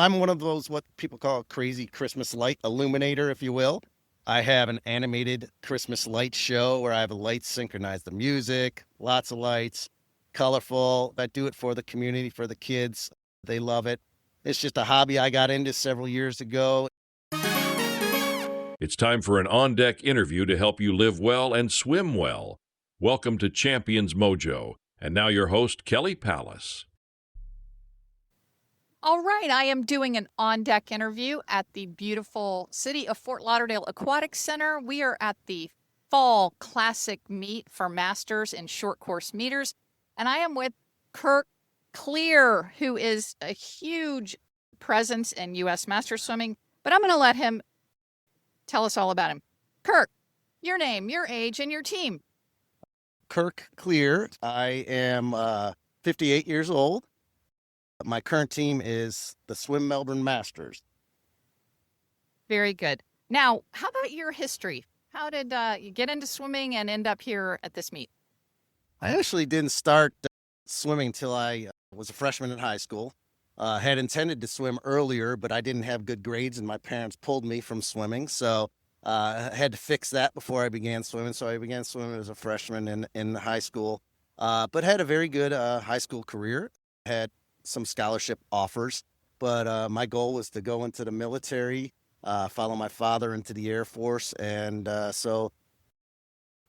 I'm one of those what people call crazy Christmas light illuminator, if you will. I have an animated Christmas light show where I have lights synchronize the music, lots of lights, colorful. I do it for the community, for the kids. They love it. It's just a hobby I got into several years ago. It's time for an on deck interview to help you live well and swim well. Welcome to Champions Mojo. And now your host, Kelly Palace. All right, I am doing an on-deck interview at the beautiful city of Fort Lauderdale Aquatic Center. We are at the Fall Classic Meet for Masters in short course meters, and I am with Kirk Clear, who is a huge presence in U.S. Masters swimming, but I'm going to let him tell us all about him. Kirk, your name, your age, and your team. Kirk Clear. I am 58 years old. My current team is the Swim Melbourne Masters. Very good. Now, how about your history? How did you get into swimming and end up here at this meet? I actually didn't start swimming till I was a freshman in high school. Had intended to swim earlier, but I didn't have good grades, and my parents pulled me from swimming. So I had to fix that before I began swimming. So I began swimming as a freshman in high school, but had a very good high school career. Had some scholarship offers, but my goal was to go into the military, follow my father into the Air Force, and so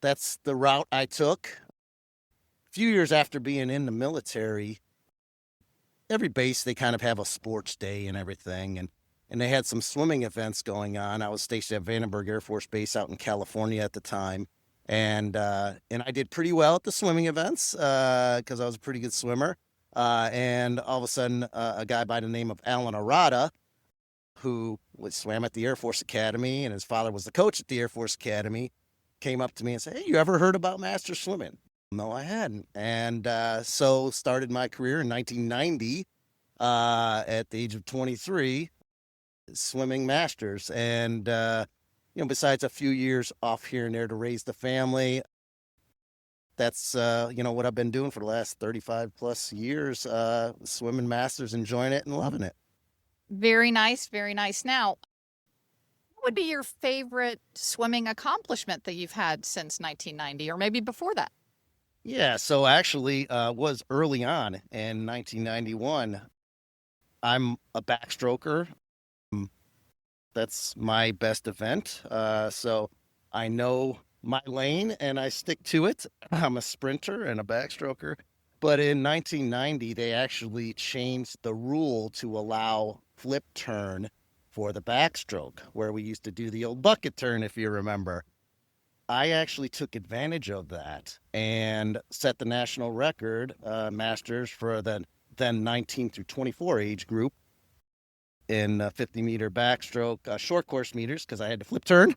that's the route I took. A few years after being in the military, every base, they kind of have a sports day and everything, and they had some swimming events going on. I was stationed at Vandenberg Air Force Base out in California at the time, and I did pretty well at the swimming events because I was a pretty good swimmer. And all of a sudden, a guy by the name of Alan Arata, who swam at the Air Force Academy, and his father was the coach at the Air Force Academy, came up to me and said, "Hey, you ever heard about master swimming?" No, I hadn't. And so started my career in 1990 at the age of 23, swimming masters. And, besides a few years off here and there to raise the family, that's, what I've been doing for the last 35 plus years, swimming masters, enjoying it and loving it. Very nice, very nice. Now, what would be your favorite swimming accomplishment that you've had since 1990 or maybe before that? Yeah, so actually was early on in 1991. I'm a backstroker. That's my best event. So I know my lane and I stick to it. I'm a sprinter and a backstroker. But in 1990, they actually changed the rule to allow flip turn for the backstroke, where we used to do the old bucket turn, if you remember. I actually took advantage of that and set the national record, masters, for the then 19 through 24 age group in 50-meter backstroke, short course meters, because I had to flip turn,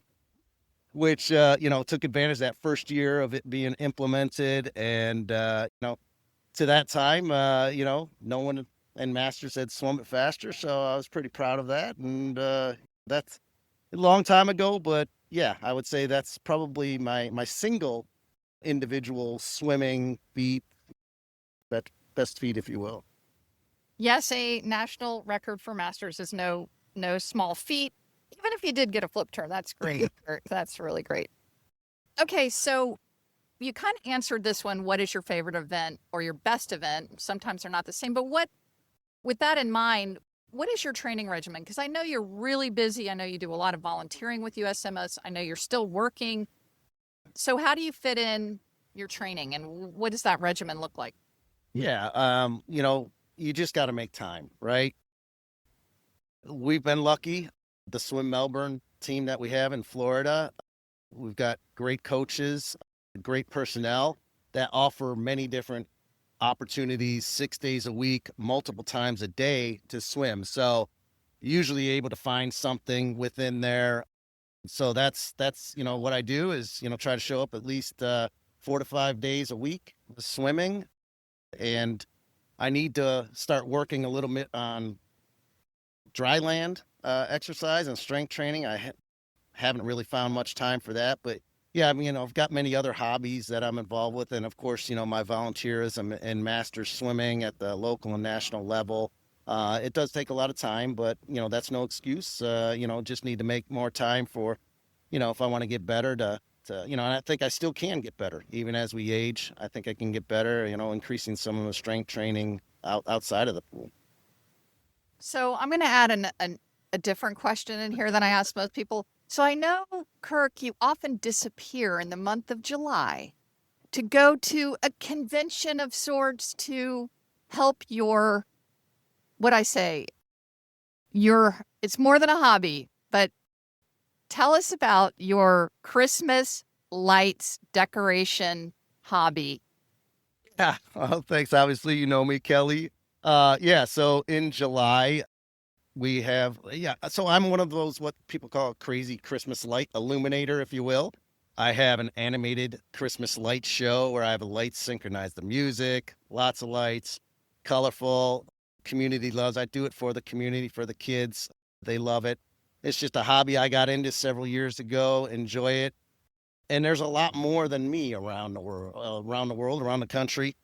which, took advantage of that first year of it being implemented. And, to that time, no one in masters had swum it faster. So I was pretty proud of that. And that's a long time ago, but yeah, I would say that's probably my single individual swimming feat, best feat, if you will. Yes, a national record for masters is no small feat. Even if you did get a flip turn, that's great. That's really great. Okay, so you kind of answered this one. What is your favorite event or your best event? Sometimes they're not the same, but with that in mind, what is your training regimen? Because I know you're really busy. I know you do a lot of volunteering with USMS. I know you're still working. So how do you fit in your training and what does that regimen look like? Yeah, you just got to make time, right? We've been lucky. The Swim Melbourne team that we have in Florida, we've got great coaches, great personnel that offer many different opportunities 6 days a week, multiple times a day to swim. So usually able to find something within there. So that's what I do is, try to show up at least 4 to 5 days a week swimming. And I need to start working a little bit on dry land exercise and strength training. I haven't really found much time for that, but yeah, I've got many other hobbies that I'm involved with. And of course, my volunteerism in masters swimming at the local and national level. It does take a lot of time, but that's no excuse. Just need to make more time for, if I want to get better and I think I still can get better even as we age. I think I can get better, increasing some of the strength training outside of the pool. So I'm going to add a different question in here than I ask most people. So I know, Kirk, you often disappear in the month of July to go to a convention of sorts to help it's more than a hobby, but tell us about your Christmas lights decoration hobby. Yeah. Oh, thanks. Obviously, you know me, Kelly. Yeah. So in July, we have, yeah. So I'm one of those, what people call a crazy Christmas light illuminator, if you will. I have an animated Christmas light show where I have a light synchronize the music, lots of lights, colorful. Community loves. I do it for the community, for the kids. They love it. It's just a hobby I got into several years ago. Enjoy it. And there's a lot more than me around the country.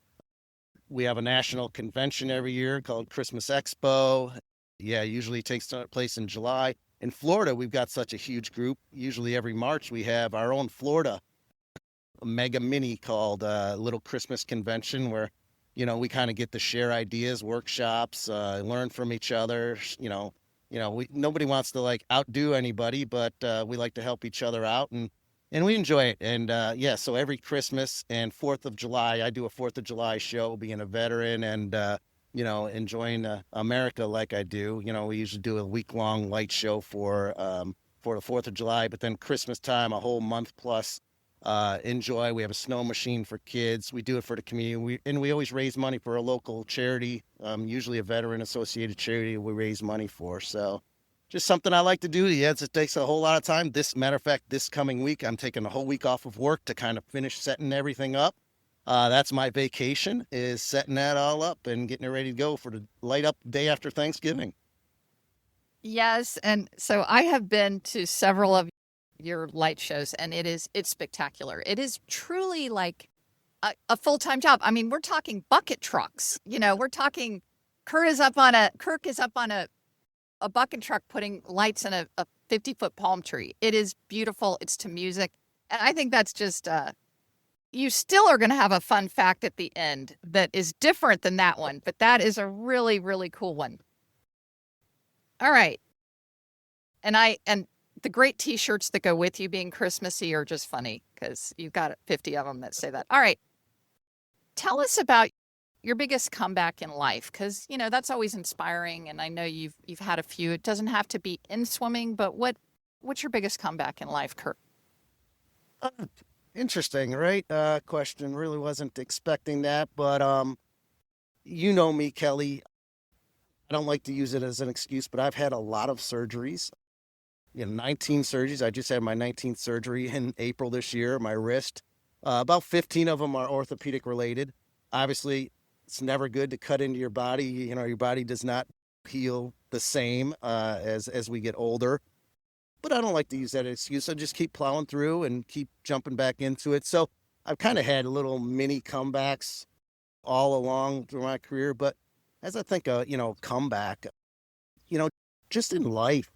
We have a national convention every year called Christmas Expo. Yeah, usually takes place in July. In Florida, we've got such a huge group. Usually every March, we have our own Florida mega mini called Little Christmas Convention where, we kind of get to share ideas, workshops, learn from each other. Nobody wants to like outdo anybody, but we like to help each other out and we enjoy it. And yeah, so every Christmas and 4th of July, I do a 4th of July show, being a veteran and, enjoying America like I do. We usually do a week-long light show for the 4th of July, but then Christmas time, a whole month plus enjoy. We have a snow machine for kids. We do it for the community. We always raise money for a local charity, usually a veteran-associated charity we raise money for. So just something I like to do. Yes, it takes a whole lot of time. Matter of fact, this coming week, I'm taking a whole week off of work to kind of finish setting everything up. That's my vacation, is setting that all up and getting it ready to go for the light up day after Thanksgiving. Yes, and so I have been to several of your light shows, and it's spectacular. It is truly like a full-time job. I mean, we're talking bucket trucks. We're talking Kirk is up on a bucket truck putting lights in a 50-foot palm tree. It is beautiful. It's to music. And I think that's just, you still are going to have a fun fact at the end that is different than that one, but that is a really, really cool one. All right. And the great t-shirts that go with you being Christmassy are just funny because you've got 50 of them that say that. All right. Tell us about your biggest comeback in life, because that's always inspiring, and I know you've had a few. It doesn't have to be in swimming, but what's your biggest comeback in life, Kirk? Interesting, right? Question. Really wasn't expecting that, but you know me, Kelly. I don't like to use it as an excuse, but I've had a lot of surgeries. 19 surgeries. I just had my 19th surgery in April this year. My wrist. About 15 of them are orthopedic related. Obviously, it's never good to cut into your body. Your body does not heal the same as we get older. But I don't like to use that excuse. I just keep plowing through and keep jumping back into it. So I've kind of had little mini comebacks all along through my career. But as I think, comeback, just in life.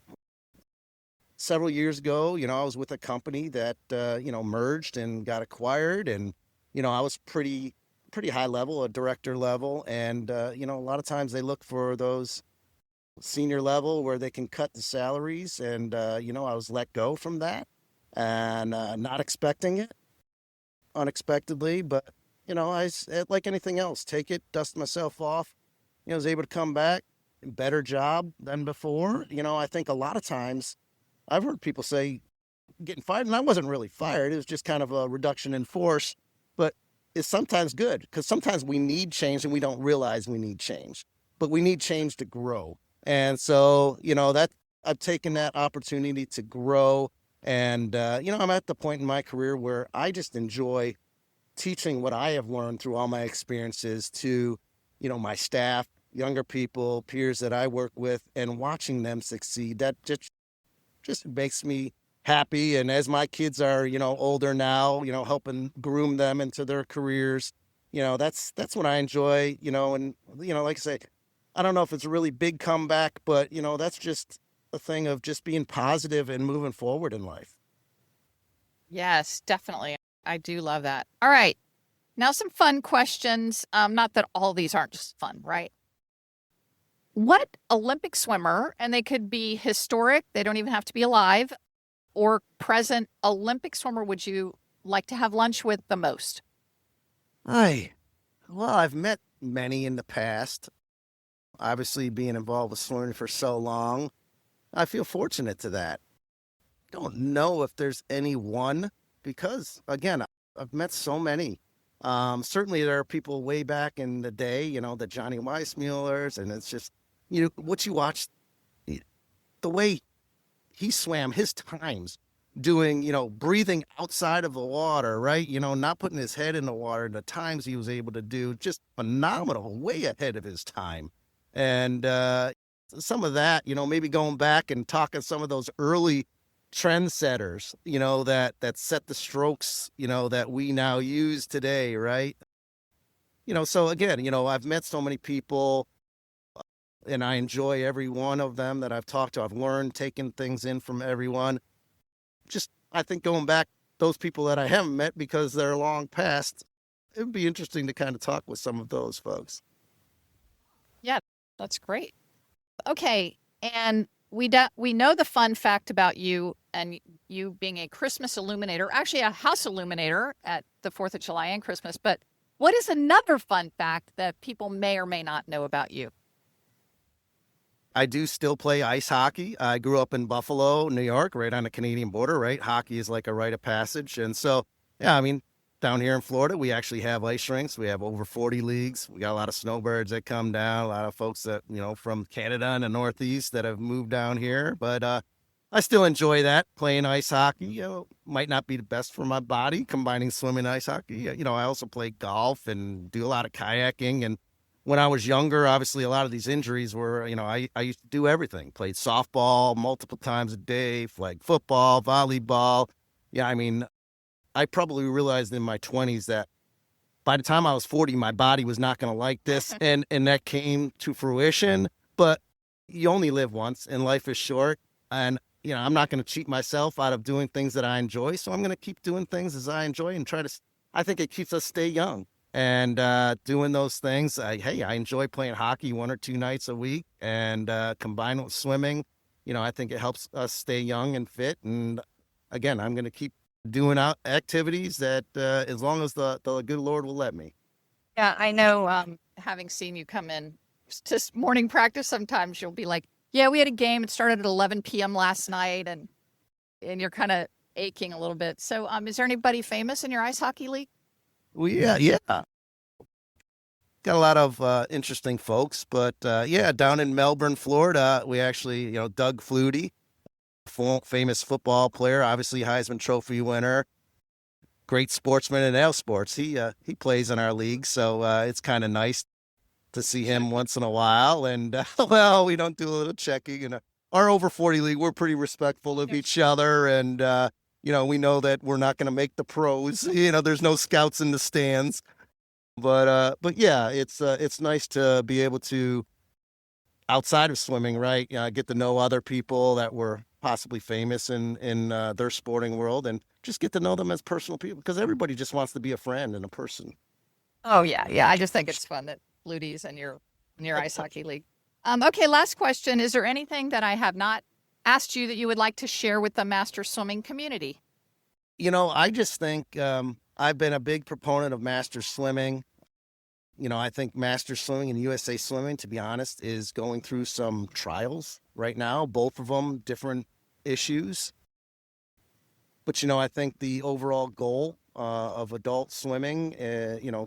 Several years ago, I was with a company that, merged and got acquired. And, I was pretty high level, a director level. And, a lot of times they look for those senior level where they can cut the salaries. And, I was let go from that and not expecting it unexpectedly. But, like anything else, take it, dust myself off. I was able to come back, better job than before. I think a lot of times I've heard people say getting fired, and I wasn't really fired. It was just kind of a reduction in force, but it's sometimes good because sometimes we need change and we don't realize we need change, but we need change to grow. And so, that I've taken that opportunity to grow. And, I'm at the point in my career where I just enjoy teaching what I have learned through all my experiences to, my staff, younger people, peers that I work with, and watching them succeed. That just makes me happy. And as my kids are, older now, helping groom them into their careers, that's what I enjoy, and, like I say, I don't know if it's a really big comeback, but that's just a thing of just being positive and moving forward in life. Yes, definitely. I do love that. All right. Now some fun questions. Not that all these aren't just fun, right? What Olympic swimmer, and they could be historic, they don't even have to be alive, or present Olympic swimmer would you like to have lunch with the most? Well, I've met many in the past. Obviously, being involved with swimming for so long, I feel fortunate to that. Don't know if there's any one because, again, I've met so many. Certainly, there are people way back in the day, the Johnny Weissmullers, and it's just, what you watch, the way he swam his times doing, breathing outside of the water, right? Not putting his head in the water, the times he was able to do, just phenomenal, way ahead of his time. And some of that, maybe going back and talking some of those early trendsetters, that set the strokes, that we now use today, right? So again, I've met so many people and I enjoy every one of them that I've talked to. I've learned taking things in from everyone. Just, I think going back, those people that I haven't met because they're long past, it would be interesting to kind of talk with some of those folks. Yeah, that's great. Okay, and we know the fun fact about you and you being a Christmas illuminator, actually a house illuminator at the 4th of July and Christmas, but what is another fun fact that people may or may not know about you? I do still play ice hockey. I grew up in Buffalo, New York, right on the Canadian border, right? Hockey is like a rite of passage. And so, yeah, I mean, down here in Florida, we actually have ice rinks. We have over 40 leagues. We got a lot of snowbirds that come down, a lot of folks that, from Canada and the Northeast that have moved down here. But I still enjoy that, playing ice hockey. Might not be the best for my body, combining swimming and ice hockey. I also play golf and do a lot of kayaking. And when I was younger, obviously a lot of these injuries were, I used to do everything. Played softball multiple times a day, flag football, volleyball. Yeah, I mean, I probably realized in my 20s that by the time I was 40, my body was not going to like this. And that came to fruition. But you only live once and life is short. And, I'm not going to cheat myself out of doing things that I enjoy. So I'm going to keep doing things as I enjoy and I think it keeps us stay young. And doing those things, I enjoy playing hockey 1 or 2 nights a week and combine with swimming. I think it helps us stay young and fit. And again, I'm going to keep doing activities that as long as the good Lord will let me. Yeah, I know, having seen you come in to morning practice, sometimes you'll be like, yeah, we had a game. It started at 11 p.m. last night, and you're kind of aching a little bit. So is there anybody famous in your ice hockey league? Well, yeah. Got a lot of interesting folks, but down in Melbourne, Florida, we actually, Doug Flutie, famous football player, obviously Heisman Trophy winner, great sportsman in L sports. He plays in our league, so it's kind of nice to see him once in a while. And well, we don't do a little checking. In our over 40 league, we're pretty respectful of each other, and we know that we're not going to make the pros. There's no scouts in the stands. But yeah, it's nice to be able to, outside of swimming, right? Get to know other people that were possibly famous in their sporting world, and just get to know them as personal people, because everybody just wants to be a friend and a person. Oh yeah, yeah. I just think it's fun that Ludi's in your ice hockey league. Okay, last question. Is there anything that I have not asked you that you would like to share with the master swimming community? I just think I've been a big proponent of master swimming. I think master swimming and USA Swimming, to be honest, is going through some trials right now, both of them different issues. But, I think the overall goal of adult swimming,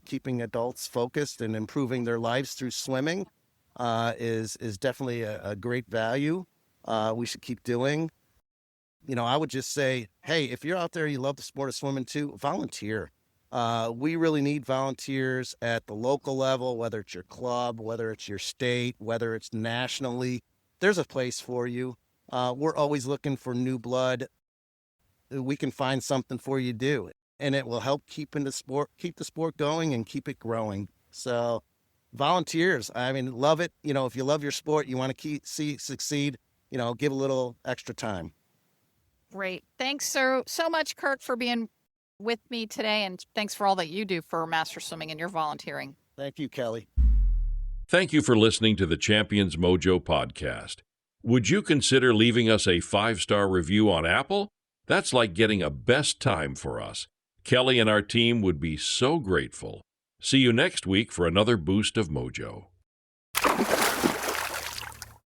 keeping adults focused and improving their lives through swimming is definitely a great value we should keep doing. I would just say, hey, if you're out there, you love the sport of swimming too, volunteer. We really need volunteers at the local level, whether it's your club, whether it's your state, whether it's nationally. There's a place for you. We're always looking for new blood. We can find something for you to do, and it will help keep the sport going and keep it growing. So volunteers. I mean, love it. You know, if you love your sport, you want to see succeed, you know, give a little extra time. Great. Thanks so much, Kirk, for being with me today, and thanks for all that you do for Master Swimming and your volunteering. Thank you, Kelly. Thank you for listening to the Champions Mojo podcast. Would you consider leaving us a 5-star review on Apple? That's like getting a best time for us. Kelly and our team would be so grateful. See you next week for another boost of mojo.